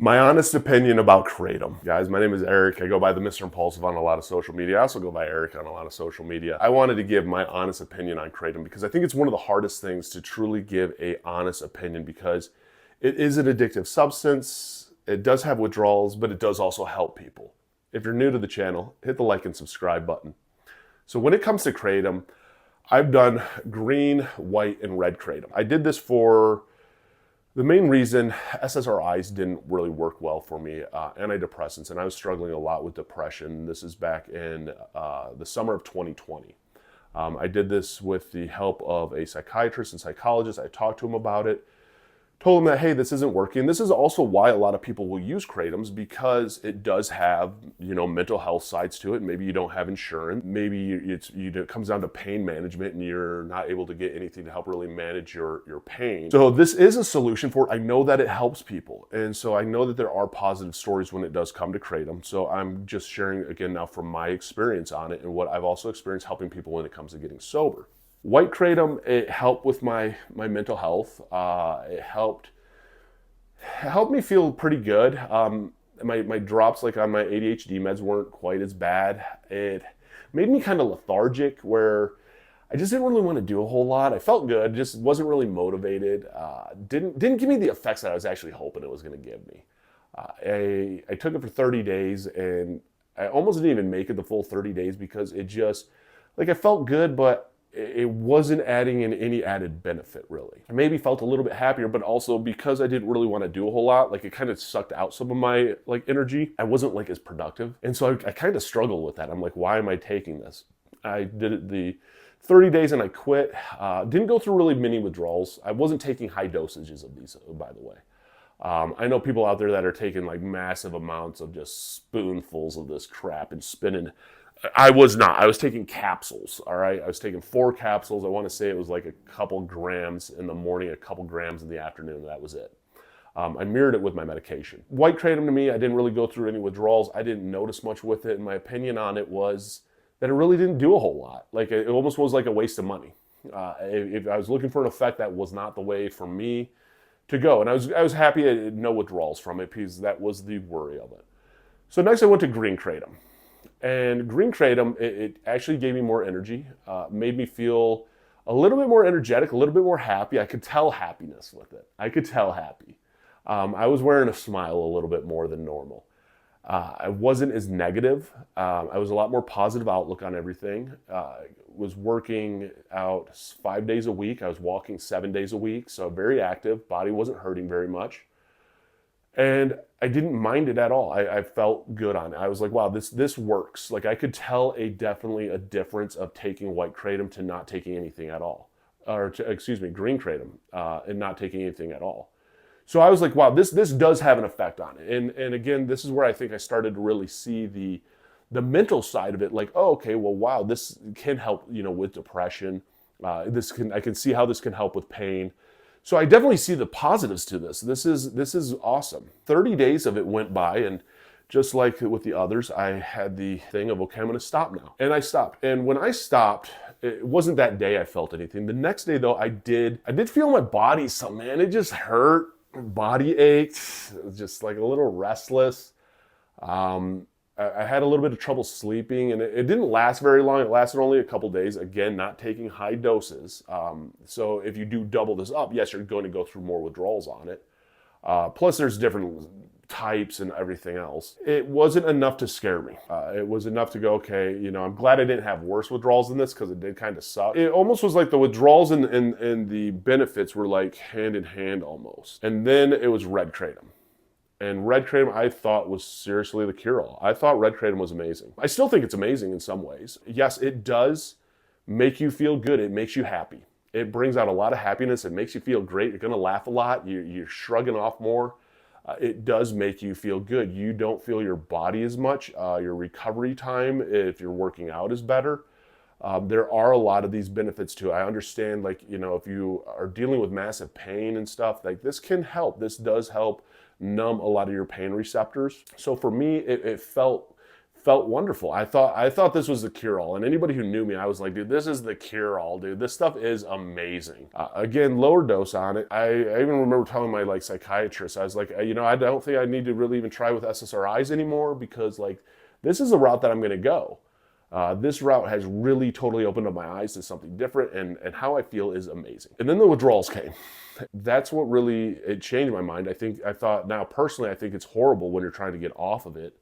My honest opinion about Kratom. Guys, my name is Eric. I go by the Mr. Impulsive on a lot of social media. I also go by Eric on a lot of social media. I wanted to give my honest opinion on Kratom because I think it's one of the hardest things to truly give a honest opinion because it is an addictive substance. It does have withdrawals, but it does also help people. If you're new to the channel, hit the like and subscribe button. So when it comes to Kratom, I've done green, white, and red Kratom. I did this for the main reason SSRIs didn't really work well for me, antidepressants, and I was struggling a lot with depression. This is back in the summer of 2020. I did this with the help of a psychiatrist and psychologist. I talked to him about it, told him that, hey, this isn't working. This is also why a lot of people will use Kratoms, because it does have, mental health sides to it. Maybe you don't have insurance. Maybe it comes down to pain management and you're not able to get anything to help really manage your pain. So this is a solution for it. I know that it helps people. And so I know that there are positive stories when it does come to Kratom. So I'm just sharing again now from my experience on it and what I've also experienced helping people when it comes to getting sober. White Kratom, it helped with my mental health. It helped me feel pretty good. My drops, like on my ADHD meds, weren't quite as bad. It made me kind of lethargic, where I just didn't really want to do a whole lot. I felt good, just wasn't really motivated. Didn't give me the effects that I was actually hoping it was going to give me. I took it for 30 days, and I almost didn't even make it the full 30 days because it just, I felt good, but it wasn't adding in any added benefit, really. I maybe felt a little bit happier, but also because I didn't really want to do a whole lot, it kind of sucked out some of my energy. I wasn't as productive. And so I kind of struggled with that. I'm like, why am I taking this? I did it the 30 days and I quit. Didn't go through really many withdrawals. I wasn't taking high dosages of these, by the way. I know people out there that are taking massive amounts of just spoonfuls of this crap and spinning. I was not. I was taking capsules, all right? I was taking 4 capsules. I want to say it was a couple grams in the morning, a couple grams in the afternoon. That was it. I mirrored it with my medication. White Kratom, to me, I didn't really go through any withdrawals. I didn't notice much with it. And my opinion on it was that it really didn't do a whole lot. It almost was like a waste of money. If I was looking for an effect, that was not the way for me to go. And I was happy I had no withdrawals from it because that was the worry of it. So next I went to green Kratom. And green Kratom, it actually gave me more energy, made me feel a little bit more energetic, a little bit more happy. I could tell happiness with it. I could tell happy. I was wearing a smile a little bit more than normal. I wasn't as negative. I was a lot more positive outlook on everything. Was working out 5 days a week. I was walking 7 days a week, so very active. Body wasn't hurting very much. And I didn't mind it at all. I felt good on it. I was like, wow, this works. I could tell definitely a difference of taking white Kratom to not taking anything at all. Green Kratom and not taking anything at all. So I was like, wow, this does have an effect on it. And again, this is where I think I started to really see the mental side of it. Oh, okay, well, wow, this can help, with depression. I can see how this can help with pain. So I definitely see the positives to this. This is awesome. 30 days of it went by, and just like with the others, I had the thing of, okay, I'm gonna stop now. And I stopped. And when I stopped, it wasn't that day I felt anything. The next day though, I did feel my body some, man. It just hurt, body ached, just a little restless. I had a little bit of trouble sleeping, and it didn't last very long. It lasted only a couple days. Again, not taking high doses. So if you do double this up, yes, you're going to go through more withdrawals on it. Plus, there's different types and everything else. It wasn't enough to scare me. It was enough to go, okay, I'm glad I didn't have worse withdrawals than this, because it did kind of suck. It almost was like the withdrawals and the benefits were hand in hand almost. And then it was red Kratom. And red Kratom, I thought, was seriously the cure-all. I thought red Kratom was amazing. I still think it's amazing in some ways. Yes, it does make you feel good. It makes you happy. It brings out a lot of happiness. It makes you feel great. You're going to laugh a lot. You're shrugging off more. It does make you feel good. You don't feel your body as much. Your recovery time, if you're working out, is better. There are a lot of these benefits too. I understand, if you are dealing with massive pain and stuff, this can help. This does help numb a lot of your pain receptors. So for me, it felt felt wonderful. I thought this was the cure-all. And anybody who knew me, I was like, dude, this is the cure-all, dude. This stuff is amazing. Again, lower dose on it. I even remember telling my like psychiatrist, I was like, you know, I don't think I need to really even try with SSRIs anymore, because like this is the route that I'm going to go. This route has really totally opened up my eyes to something different, and how I feel is amazing. And then the withdrawals came. That's what really, it changed my mind. I thought now personally, I think it's horrible when you're trying to get off of it.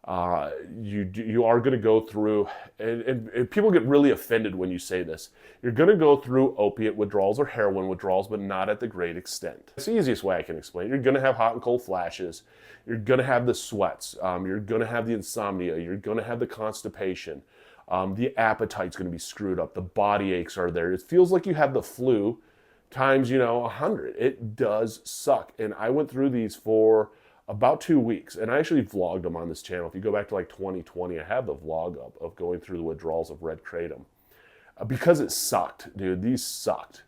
You are going to go through, and people get really offended when you say this. You're going to go through opiate withdrawals or heroin withdrawals, but not at the great extent. It's the easiest way I can explain it. You're going to have hot and cold flashes. You're going to have the sweats. You're going to have the insomnia. You're going to have the constipation. The appetite's going to be screwed up. The body aches are there. It feels like you have the flu times, 100. It does suck. And I went through these for about 2 weeks, and I actually vlogged them on this channel. If you go back to like 2020, I have the vlog up of going through the withdrawals of red kratom, because it sucked, dude. These sucked.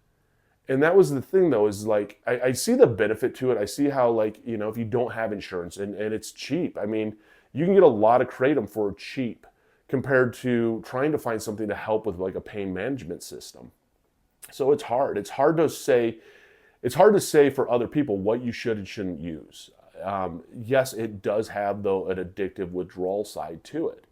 And that was the thing though, is like, I see the benefit to it. I see how, like, if you don't have insurance and it's cheap. I mean, you can get a lot of kratom for cheap compared to trying to find something to help with like a pain management system. So it's hard. It's hard to say for other people what you should and shouldn't use. Yes, it does have, though, an addictive withdrawal side to it.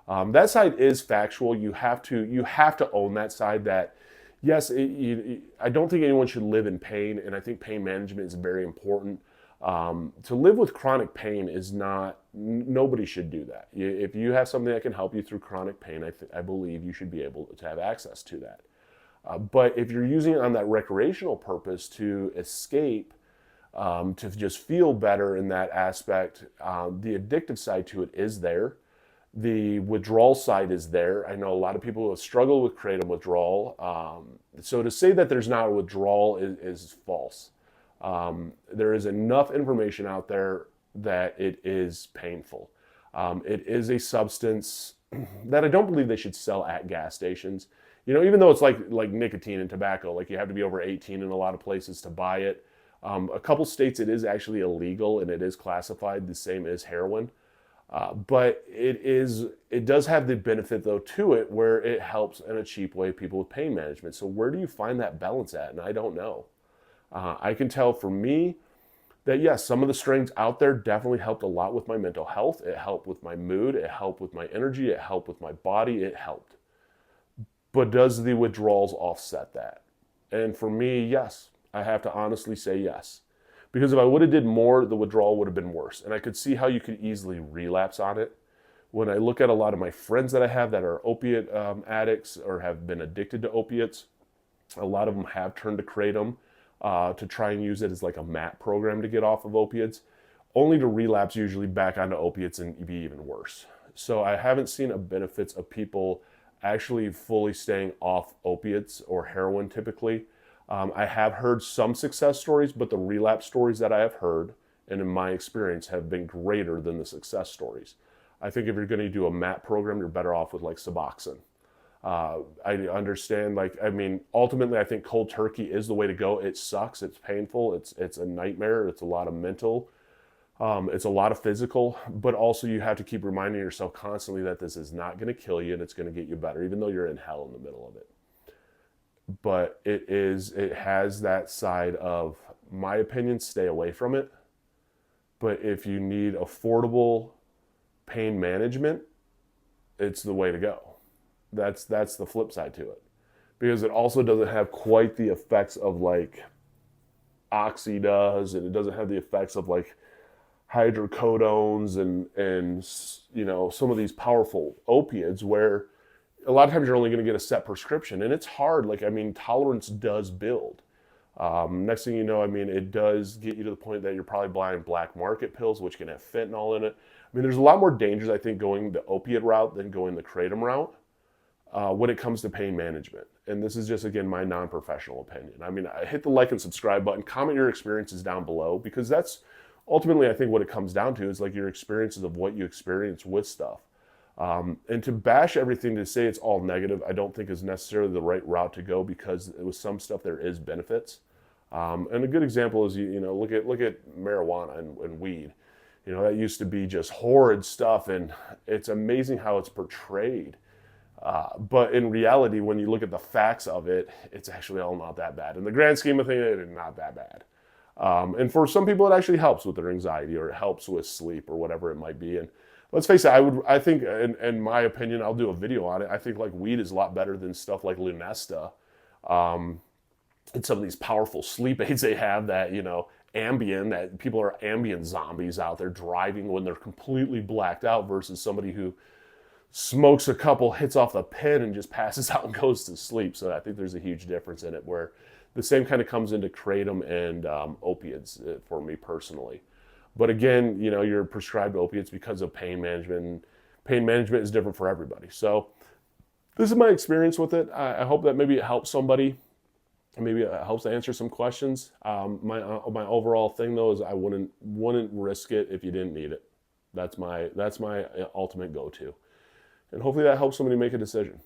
That side is factual. You have to own that side. That yes, I don't think anyone should live in pain, and I think pain management is very important. To live with chronic pain is not. Nobody should do that. If you have something that can help you through chronic pain, I believe you should be able to have access to that. But if you're using it on that recreational purpose to escape, to just feel better in that aspect, the addictive side to it is there. The withdrawal side is there. I know a lot of people who have struggled with kratom withdrawal. So to say that there's not a withdrawal is false. There is enough information out there that it is painful. It is a substance that I don't believe they should sell at gas stations. Even though it's like nicotine and tobacco, like you have to be over 18 in a lot of places to buy it. A couple states it is actually illegal, and it is classified the same as heroin. But it does have the benefit though to it, where it helps in a cheap way people with pain management. So where do you find that balance at? And I don't know. I can tell for me that yes, some of the strains out there definitely helped a lot with my mental health. It helped with my mood. It helped with my energy. It helped with my body. It helped. But does the withdrawals offset that? And for me, yes. I have to honestly say yes. Because if I would have did more, the withdrawal would have been worse. And I could see how you could easily relapse on it. When I look at a lot of my friends that I have that are opiate addicts or have been addicted to opiates, a lot of them have turned to kratom to try and use it as like a MAT program to get off of opiates, only to relapse usually back onto opiates and be even worse. So I haven't seen a benefits of people actually fully staying off opiates or heroin typically. I have heard some success stories, but the relapse stories that I have heard, and in my experience, have been greater than the success stories. I think if you're going to do a MAT program, you're better off with like Suboxone. I understand, ultimately, I think cold turkey is the way to go. It sucks. It's painful. It's a nightmare. It's a lot of mental. It's a lot of physical, but also you have to keep reminding yourself constantly that this is not going to kill you and it's going to get you better, even though you're in hell in the middle of it. But it has that side of, my opinion, stay away from it. But if you need affordable pain management, it's the way to go. That's the flip side to it. Because it also doesn't have quite the effects of like Oxy does, and it doesn't have the effects of like hydrocodones and some of these powerful opiates, where a lot of times you're only going to get a set prescription, and it's hard. Tolerance does build. Next thing you know, it does get you to the point that you're probably buying black market pills, which can have fentanyl in it. There's a lot more dangers, I think, going the opiate route than going the kratom route when it comes to pain management. And this is just, again, my non-professional opinion. I hit the like and subscribe button. Comment your experiences down below, because that's ultimately, I think, what it comes down to is like your experiences of what you experience with stuff. And to bash everything, to say it's all negative, I don't think is necessarily the right route to go, because with some stuff there is benefits. And a good example is, look at marijuana and weed. You know, that used to be just horrid stuff, and it's amazing how it's portrayed. But in reality, when you look at the facts of it, it's actually all not that bad. In the grand scheme of things, it's not that bad. And for some people, it actually helps with their anxiety, or it helps with sleep, or whatever it might be. And let's face it, I think, in my opinion, I'll do a video on it. I think like weed is a lot better than stuff like Lunesta, and some of these powerful sleep aids they have that, you know, Ambien, that people are Ambien zombies out there driving when they're completely blacked out, versus somebody who smokes a couple hits off the pen and just passes out and goes to sleep. So I think there's a huge difference in it, where the same kind of comes into kratom and opiates for me personally. But again, you know, you're prescribed opiates because of pain management. Pain management is different for everybody. So this is my experience with it. I hope that maybe it helps somebody. Maybe it helps to answer some questions. My overall thing though is I wouldn't risk it if you didn't need it. That's my ultimate go-to. And hopefully that helps somebody make a decision.